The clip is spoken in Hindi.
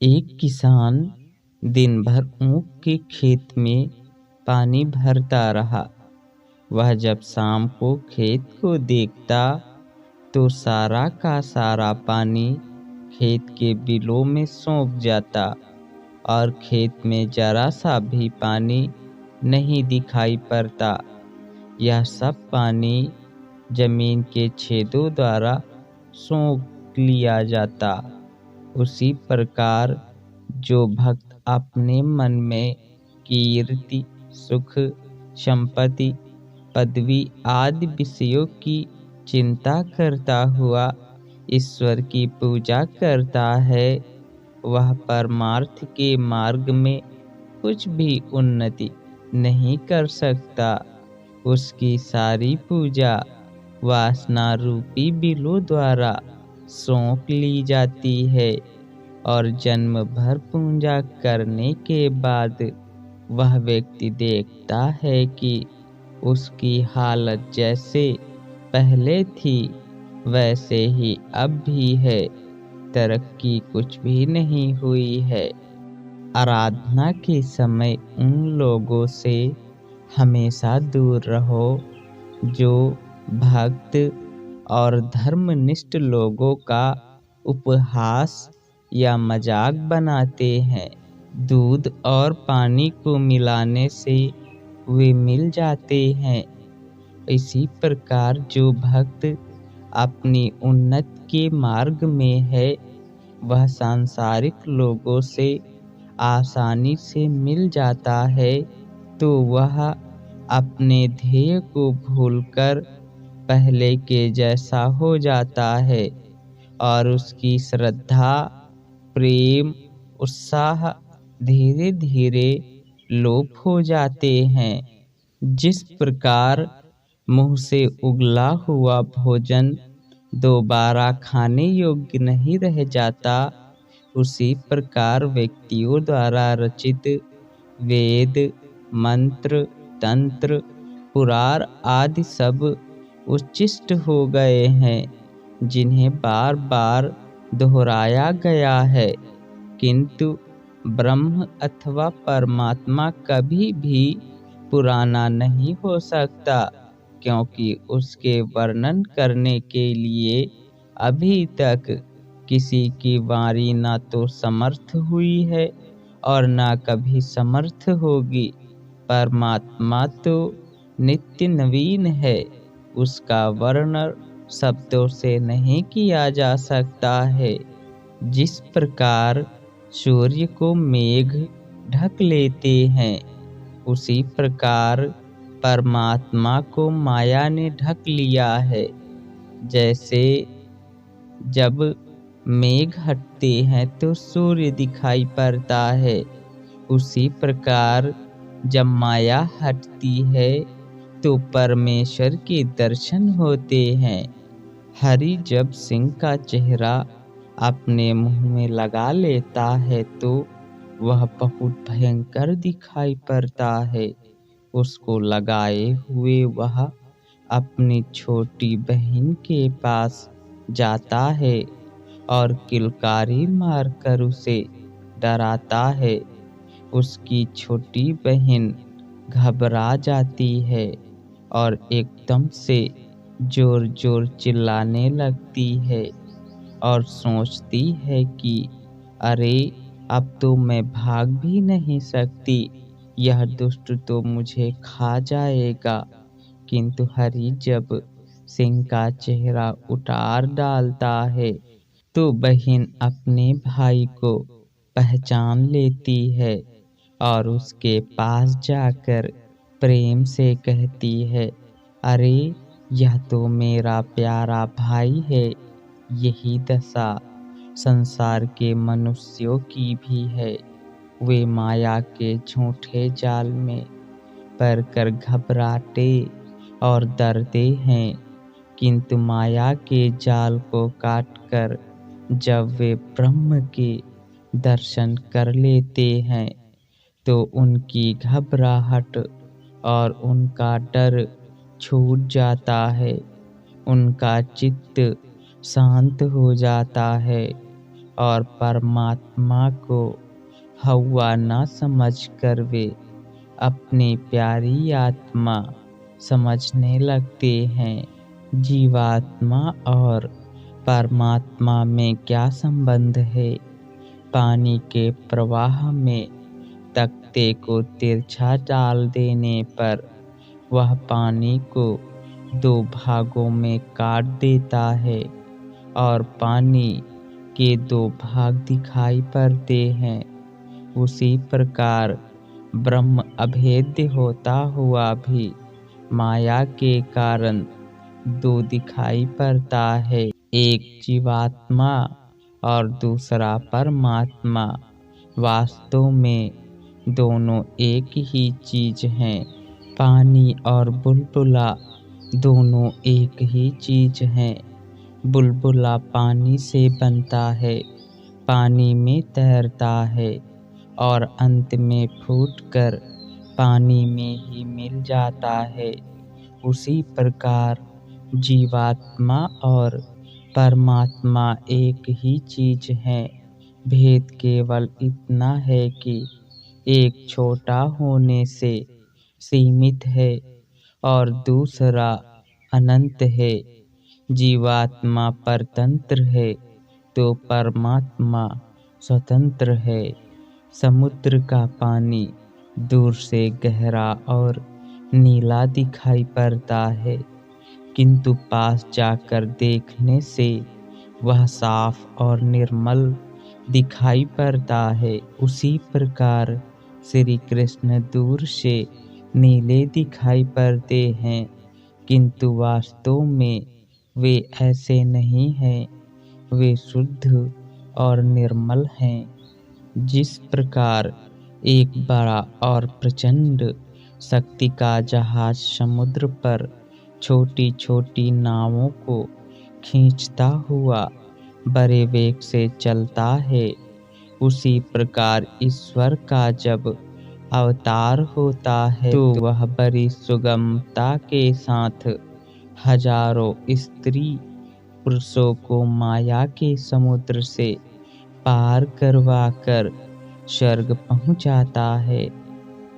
एक किसान दिन भर ऊख के खेत में पानी भरता रहा। वह जब शाम को खेत को देखता तो सारा का सारा पानी खेत के बिलों में सूख जाता और खेत में जरा सा भी पानी नहीं दिखाई पड़ता। यह सब पानी जमीन के छेदों द्वारा सोख लिया जाता। उसी प्रकार जो भक्त अपने मन में कीर्ति, सुख, संपत्ति, पदवी आदि विषयों की चिंता करता हुआ ईश्वर की पूजा करता है, वह परमार्थ के मार्ग में कुछ भी उन्नति नहीं कर सकता। उसकी सारी पूजा वासना रूपी बिलों द्वारा सौंप ली जाती है और जन्म भर पूजा करने के बाद वह व्यक्ति देखता है कि उसकी हालत जैसे पहले थी वैसे ही अब भी है। तरक्की कुछ भी नहीं हुई है। आराधना के समय उन लोगों से हमेशा दूर रहो जो भक्त और धर्मनिष्ठ लोगों का उपहास या मजाक बनाते हैं। दूध और पानी को मिलाने से वे मिल जाते हैं। इसी प्रकार जो भक्त अपनी उन्नति के मार्ग में है, वह सांसारिक लोगों से आसानी से मिल जाता है, तो वह अपने ध्येय को भूलकर पहले के जैसा हो जाता है और उसकी श्रद्धा, प्रेम, उत्साह धीरे धीरे लोप हो जाते हैं। जिस प्रकार मुंह से उगला हुआ भोजन दोबारा खाने योग्य नहीं रह जाता, उसी प्रकार व्यक्तियों द्वारा रचित वेद, मंत्र, तंत्र, पुराण आदि सब उच्छिष्ट हो गए हैं, जिन्हें बार बार दोहराया गया है। किंतु ब्रह्म अथवा परमात्मा कभी भी पुराना नहीं हो सकता, क्योंकि उसके वर्णन करने के लिए अभी तक किसी की वाणी ना तो समर्थ हुई है और ना कभी समर्थ होगी। परमात्मा तो नित्य नवीन है, उसका वर्णन शब्दों से नहीं किया जा सकता है। जिस प्रकार सूर्य को मेघ ढक लेते हैं, उसी प्रकार परमात्मा को माया ने ढक लिया है। जैसे जब मेघ हटते हैं तो सूर्य दिखाई पड़ता है, उसी प्रकार जब माया हटती है तो परमेश्वर के दर्शन होते हैं। हरि जब सिंह का चेहरा अपने मुंह में लगा लेता है तो वह बहुत भयंकर दिखाई पड़ता है। उसको लगाए हुए वह अपनी छोटी बहन के पास जाता है और किलकारी मारकर उसे डराता है। उसकी छोटी बहन घबरा जाती है और एकदम से जोर जोर चिल्लाने लगती है और सोचती है कि अरे, अब तो मैं भाग भी नहीं सकती, यह दुष्ट तो मुझे खा जाएगा। किंतु हरि जब सिंह का चेहरा उतार डालता है तो बहन अपने भाई को पहचान लेती है और उसके पास जाकर प्रेम से कहती है, अरे, यह तो मेरा प्यारा भाई है। यही दशा संसार के मनुष्यों की भी है। वे माया के झूठे जाल में पड़कर घबराते और डरते हैं, किंतु माया के जाल को काटकर जब वे ब्रह्म के दर्शन कर लेते हैं तो उनकी घबराहट और उनका डर छूट जाता है। उनका चित्त शांत हो जाता है और परमात्मा को हवा न समझकर वे अपनी प्यारी आत्मा समझने लगते हैं। जीवात्मा और परमात्मा में क्या संबंध है? पानी के प्रवाह में तख्ते को तिरछा डाल देने पर वह पानी को दो भागों में काट देता है और पानी के दो भाग दिखाई पड़ते हैं। उसी प्रकार ब्रह्म अभेद्य होता हुआ भी माया के कारण दो दिखाई पड़ता है, एक जीवात्मा और दूसरा परमात्मा। वास्तव में दोनों एक ही चीज हैं। पानी और बुलबुला दोनों एक ही चीज हैं। बुलबुला पानी से बनता है, पानी में तैरता है और अंत में फूटकर पानी में ही मिल जाता है। उसी प्रकार जीवात्मा और परमात्मा एक ही चीज है। भेद केवल इतना है कि एक छोटा होने से सीमित है और दूसरा अनंत है। जीवात्मा परतंत्र है तो परमात्मा स्वतंत्र है। समुद्र का पानी दूर से गहरा और नीला दिखाई पड़ता है, किंतु पास जाकर देखने से वह साफ और निर्मल दिखाई पड़ता है। उसी प्रकार श्री कृष्ण दूर से नीले दिखाई पड़ते हैं, किंतु वास्तव में वे ऐसे नहीं हैं। वे शुद्ध और निर्मल हैं। जिस प्रकार एक बड़ा और प्रचंड शक्ति का जहाज समुद्र पर छोटी छोटी नावों को खींचता हुआ बड़े वेग से चलता है, उसी प्रकार ईश्वर का जब अवतार होता है तो वह बड़ी सुगमता के साथ हजारों स्त्री पुरुषों को माया के समुद्र से पार करवा कर स्वर्ग पहुंचाता है।